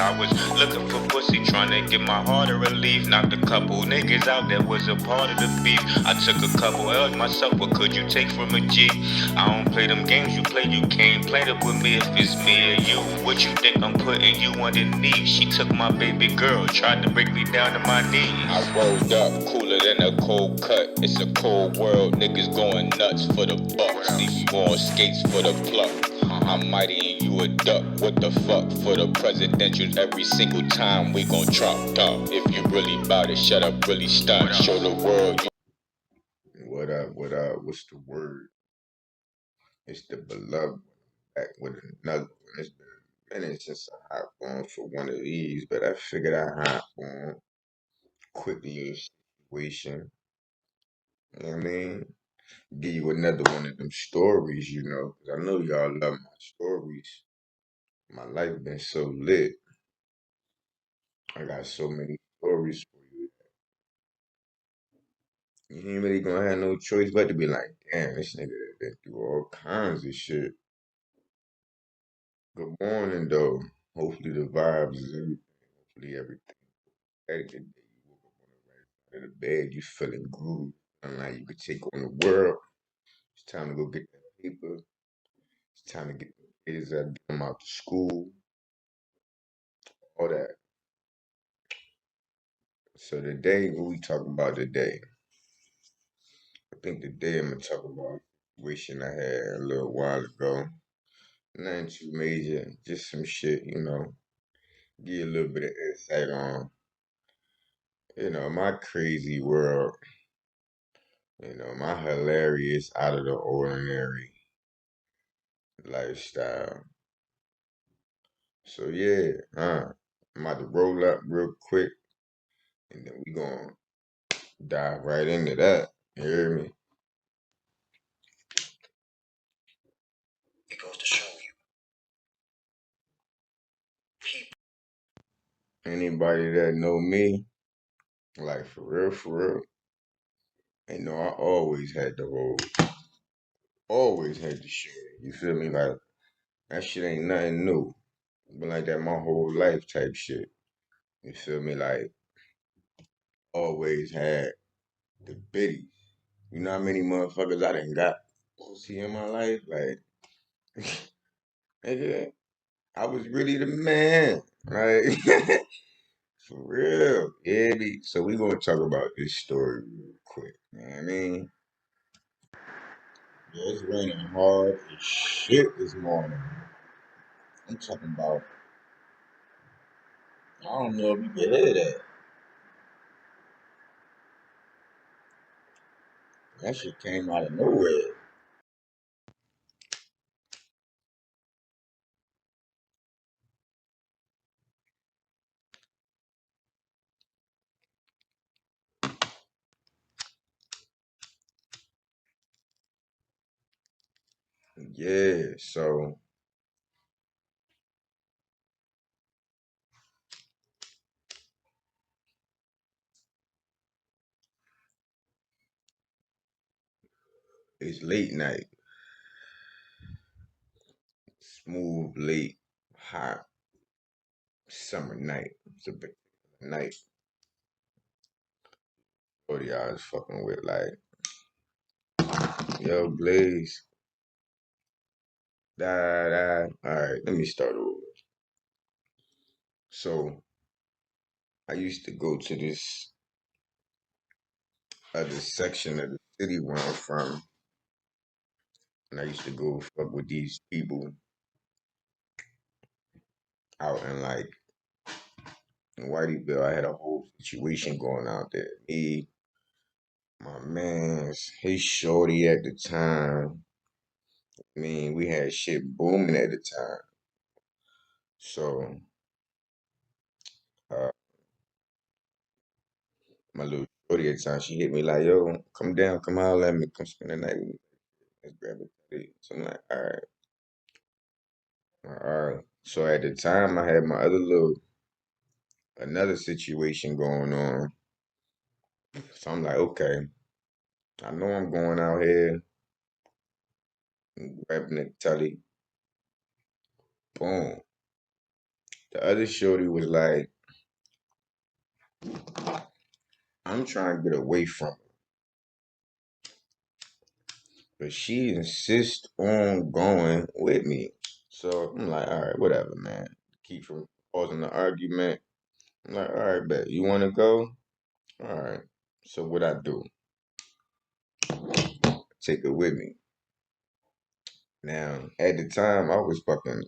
I was looking for pussy, trying to get my heart a relief. Knocked a couple niggas out that was a part of the beef. I took a couple L's myself, what could you take from a G? I don't play them games you play, you can't play it with me if it's me or you. What you think I'm putting you underneath? She took my baby girl, tried to break me down to my knees. I rolled up, cooler than a cold cut. It's a cold world, niggas going nuts for the bucks. These on skates for the pluck. I'm mighty and you a duck. What the fuck for the presidentials? Every single time we gon' Trump dump. If you really bout it, shut up, really stunt. Show the world you. What up? What up? What's the word? It's the beloved back with another one. It's been a minute since I hopped on for one of these, but I figured I'd hop on quickly situation. You know what I mean? Give you another one of them stories, you know, 'cause I know y'all love my stories. My life been so lit. I got so many stories for you. You ain't really gonna have no choice but to be like, damn, this nigga done been through all kinds of shit. Good morning, though. Hopefully the vibes is everything. Hopefully everything. Every day you woke up on the right side of the bed, you feeling groovy. And like you could take on the world. It's time to go get that paper. It's time to get the kids out, get them out to school, all that. So today, what we talk about today? I think today I'm gonna talk about a situation I had a little while ago. Nothing too major, just some shit, you know. Give you a little bit of insight on, my crazy world, my hilarious, out of the ordinary lifestyle. So yeah, I'm about to roll up real quick, and then we gonna dive right into that. You hear me? It goes to show you, anybody that know me, like for real, they know I always had the shit. You feel me? Like that shit ain't nothing new. Been like that my whole life type shit. You feel me? Like always had the biddies. You know how many motherfuckers I done got pussy in my life? Like, nigga, I was really the man. Like, for real. Yeah, so we gonna talk about this story real quick. You know what I mean? Yeah, it's raining hard as shit this morning. I'm talking about, I don't know if you can hear that. That shit came out of nowhere. Yeah, so it's late night, smooth, late, hot, summer night. It's a big night. 40 hours fucking with like, yo, Blaze, da da. Alright, let me start over. So I used to go to this other section of the city where I'm from, and I used to go fuck with these people out in like in Whiteyville. I had a whole situation going out there. Me, my man's, his shorty at the time. I mean, we had shit booming at the time. So, uh, my little shorty at the time, she hit me like, yo, come down, come holler at me, come spend the night with me. Let's grab a thing. So I'm like, all right. So at the time, I had my another situation going on. So I'm like, okay, I know I'm going out here, grabbing the telly, boom. The other shorty was like, I'm trying to get away from her, but she insists on going with me. So I'm like, all right, whatever, man. Keep from causing the argument. I'm like, all right, bet. You want to go? All right. So what I do? Take her with me. Now, at the time, I was fucking.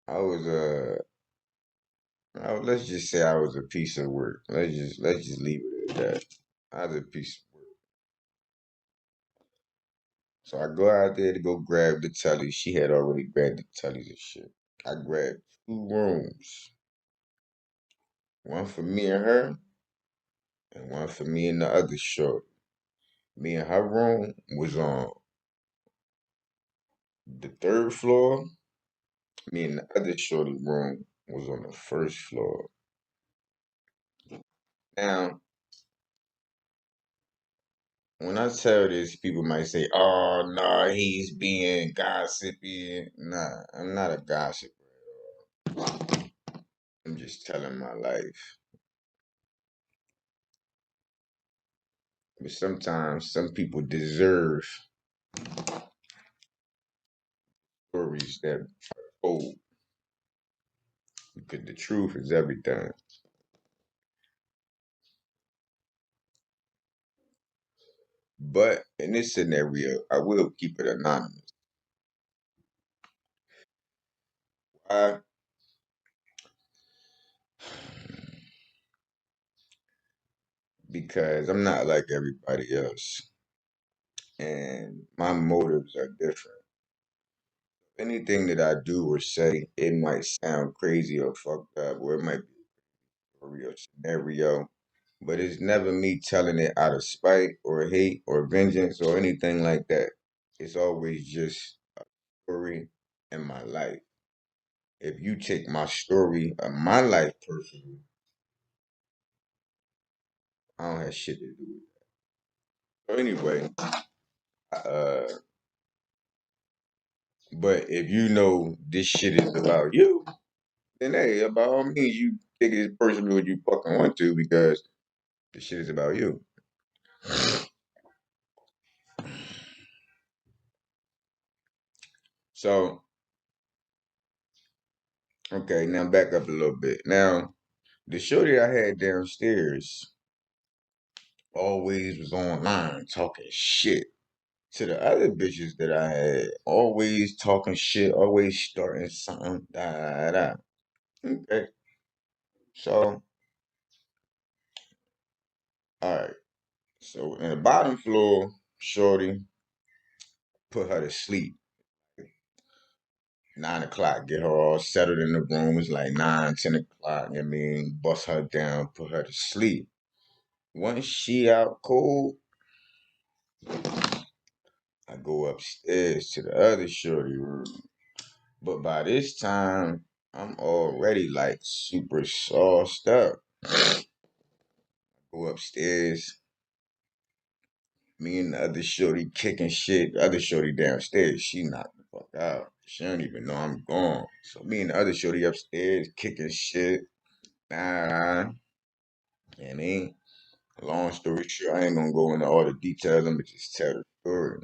I was let's just say I was a piece of work. Let's just leave it at that. I was a piece of work. So I go out there to go grab the telly. She had already grabbed the tellies and shit. I grabbed two rooms, one for me and her, and one for me and the other short. Me and her room was on the third floor. Me and the other shorty room was on the first floor. Now, when I tell this, people might say, "Oh no, he's being gossipy." Nah, I'm not a gossip. I'm just telling my life. But sometimes some people deserve stories that are told because the truth is everything. But in this scenario, I will keep it anonymous. Why? Because I'm not like everybody else, and my motives are different. Anything that I do or say, it might sound crazy or fucked up, or it might be a real scenario, but it's never me telling it out of spite or hate or vengeance or anything like that. It's always just a story in my life. If you take my story of my life personally, I don't have shit to do with it. So anyway, uh, but if you know this shit is about you, then hey, by all means, you take it as personal as you fucking want to because this shit is about you. So, okay, now back up a little bit. Now, the shorty I had downstairs always was online talking shit to the other bitches that I had. Always talking shit, always starting something. Da da da. Okay, so all right. So in the bottom floor, shorty put her to sleep. 9 o'clock, get her all settled in the room. It's like 9, 10 o'clock. I mean, bust her down, put her to sleep. Once she out cold, I go upstairs to the other shorty room. But by this time, I'm already like super sauced up. Go upstairs, me and the other shorty kicking shit. The other shorty downstairs, she knocked the fuck out. She don't even know I'm gone. So me and the other shorty upstairs kicking shit. Nah, I mean, long story short, I ain't gonna go into all the details. I'm gonna just tell the story.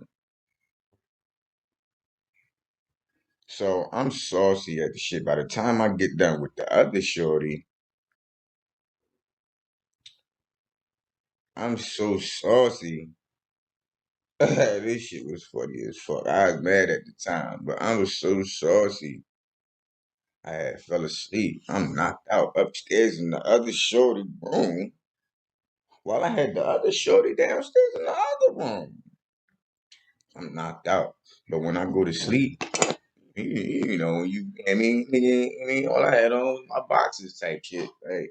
So I'm saucy at the shit. By the time I get done with the other shorty, I'm so saucy. This shit was funny as fuck. I was mad at the time, but I was so saucy. I had fell asleep. I'm knocked out upstairs in the other shorty room while I had the other shorty downstairs in the other room. I'm knocked out. But when I go to sleep, you know, I mean, all I had on was my boxes type shit. Right?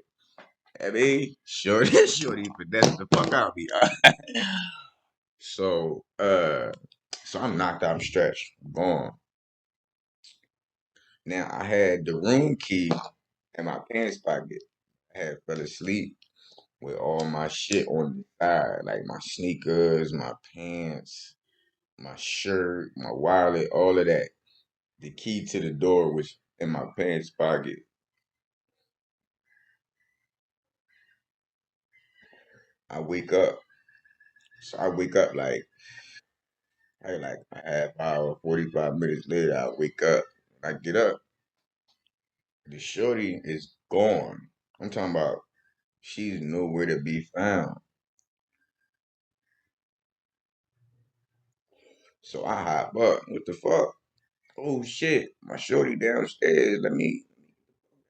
I mean, shorty, shorty, but that's the fuck out of me. So, so I'm knocked out, I'm stretched, gone. Now I had the room key in my pants pocket. I had fell asleep with all my shit on the side, like my sneakers, my pants, my shirt, my wallet, all of that. The key to the door was in my pants pocket. I wake up. So I wake up like a half hour, 45 minutes later, I wake up. I get up. The shorty is gone. I'm talking about she's nowhere to be found. So I hop up. What the fuck? Oh shit, my shorty downstairs. Let me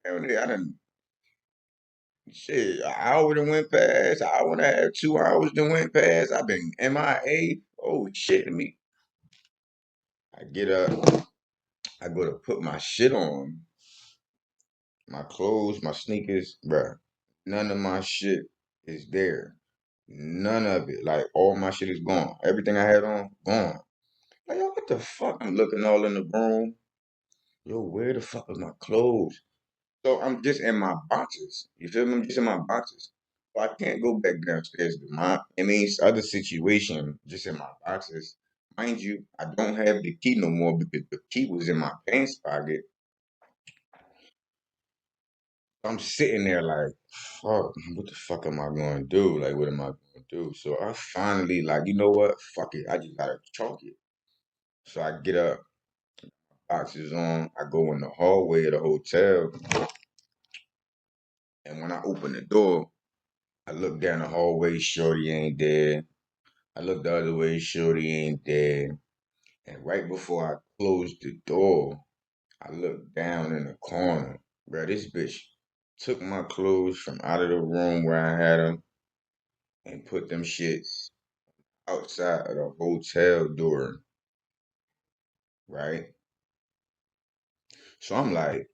down there. I done shit. An hour done went past. An hour and a half, 2 hours done went past. I've been MIA. Oh shit, let me. I get up. I go to put my shit on, my clothes, my sneakers, bruh. None of my shit is there. None of it. Like all my shit is gone. Everything I had on, gone. Like, yo, what the fuck? I'm looking all in the room. Yo, where the fuck is my clothes? So I'm just in my boxes. You feel me? I'm just in my boxes. So I can't go back downstairs to my, I mean, it's other situation, just in my boxes. Mind you, I don't have the key no more because the key was in my pants pocket. I'm sitting there like, fuck, what the fuck am I going to do? Like, what am I going to do? So I finally, like, you know what? Fuck it. I just got to chalk it. So I get up, boxes on. I go in the hallway of the hotel. And when I open the door, I look down the hallway, shorty ain't there. I look the other way, shorty ain't there. And right before I closed the door, I looked down in the corner. Bro, this bitch took my clothes from out of the room where I had them and put them shits outside of the hotel door, right? So I'm like,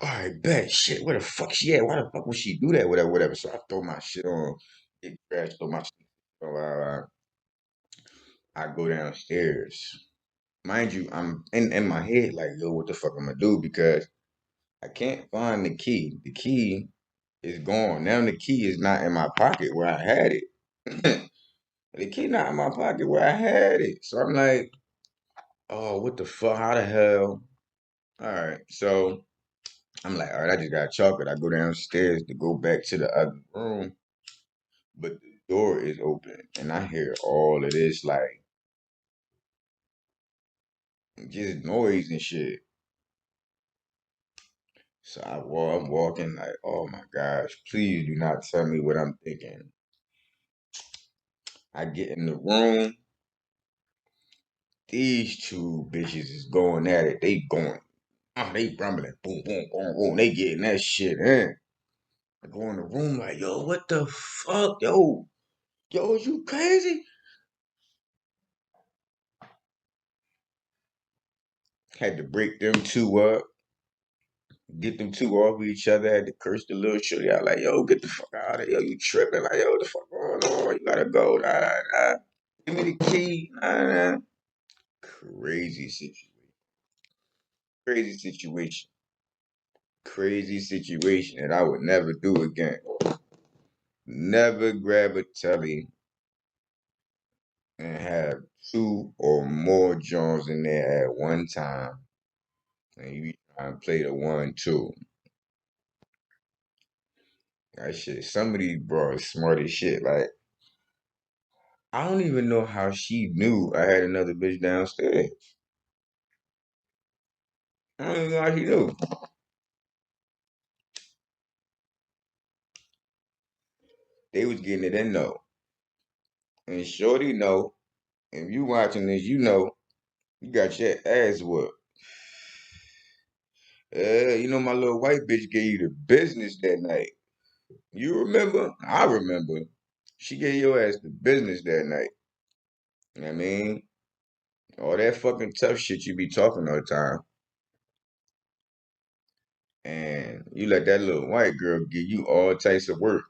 all right, bet, shit, where the fuck she at? Why the fuck would she do that? Whatever, whatever. So I throw my shit on, get trash, throw my shit on. I go downstairs. Mind you, I'm in my head like, yo, what the fuck I'm gonna do? Because I can't find the key. The key is gone. Now the key is not in my pocket where I had it. The key not in my pocket where I had it. So I'm like, oh, what the fuck? How the hell? All right. So I'm like, all right, I just got chocolate. I go downstairs to go back to the other room, but the door is open and I hear all of this like just noise and shit. So I'm walking like, oh my gosh, please do not tell me what I'm thinking. I get in the room, these two bitches is going at it. They going, they rumbling, boom, boom, boom, boom. They getting that shit in. I go in the room like, yo, what the fuck, yo, is you crazy? Had to break them two up, get them two off of each other. Had to curse the little shorty out like, yo, get the fuck out of here. Yo, you tripping? Like, yo, what the fuck going on? You gotta go. Nah, nah, nah. Give me the key. Nah, nah. Crazy situation. Crazy situation. Crazy situation that I would never do again. Never grab a telly and have two or more Jones in there at one time. And you try and play the 1, 2. That shit. Somebody bro smart as shit. Like, I don't even know how she knew I had another bitch downstairs. I don't even know how she knew. They was getting it in though. And Shorty know, if you watching this, you know you got your ass whooped. You know my little white bitch gave you the business that night. You remember? I remember. She gave your ass the business that night. You know what I mean? All that fucking tough shit you be talking all the time. And you let that little white girl give you all types of work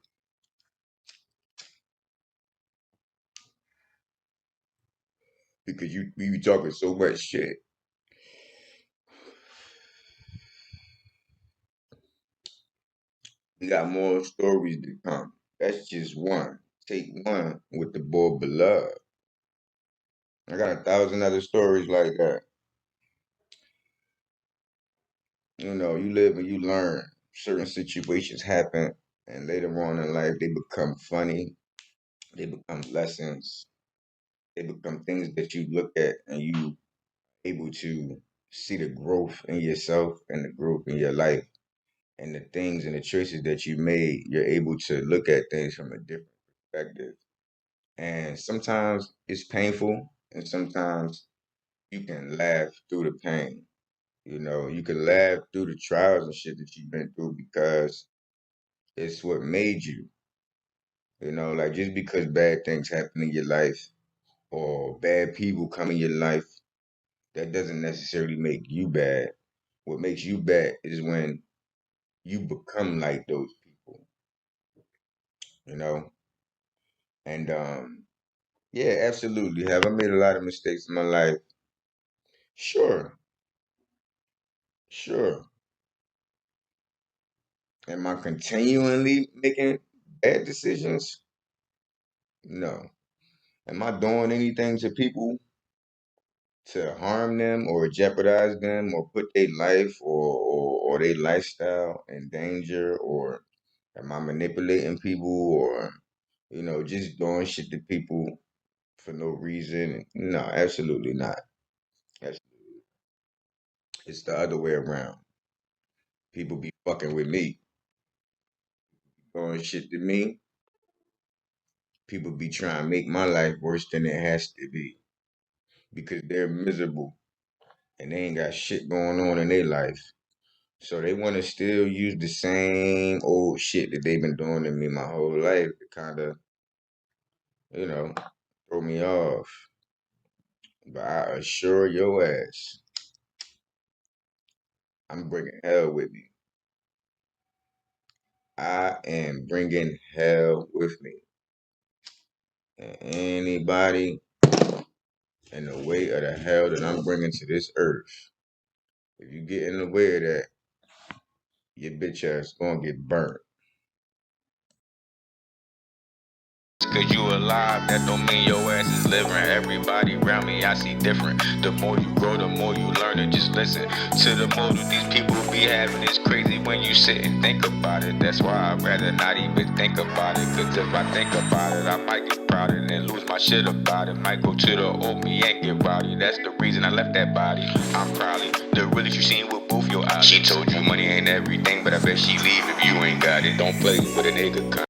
because you be talking so much shit. We got more stories to come. That's just one. Take one with the boy beloved. I got 1,000 other stories like that. You live and you learn. Certain situations happen, and later on in life, they become funny. They become lessons. They become things that you look at and you able to see the growth in yourself and the growth in your life and the things and the choices that you made. You're able to look at things from a different perspective. And sometimes it's painful, and sometimes you can laugh through the pain. You can laugh through the trials and shit that you've been through because it's what made you. Like just because bad things happen in your life or bad people come in your life, that doesn't necessarily make you bad. What makes you bad is when you become like those people, you know? And yeah, absolutely. Have I made a lot of mistakes in my life? Sure, sure. Am I continually making bad decisions? No. Am I doing anything to people to harm them or jeopardize them or put their life or their lifestyle in danger? Or am I manipulating people or, just doing shit to people for no reason? No, absolutely not. That's, it's the other way around. People be fucking with me, doing shit to me. People be trying to make my life worse than it has to be because they're miserable and they ain't got shit going on in their life. So they want to still use the same old shit that they've been doing to me my whole life to kind of, you know, throw me off. But I assure your ass, I'm bringing hell with me. I am bringing hell with me. And anybody in the way of the hell that I'm bringing to this earth, if you get in the way of that, your bitch ass gonna get burnt. Cause you alive, that don't mean your ass is living. Everybody around me, I see different. The more you grow, the more you learn, and just listen to the motive these people be having. It's crazy when you sit and think about it. That's why I'd rather not even think about it. Cause if I think about it, I might get proud and then lose my shit about it. Might go to the old me and get rowdy. That's the reason I left that body. I'm probably the realest you seen with both your eyes. She told you money ain't everything, but I bet she leave if you ain't got it. Don't play with a nigga.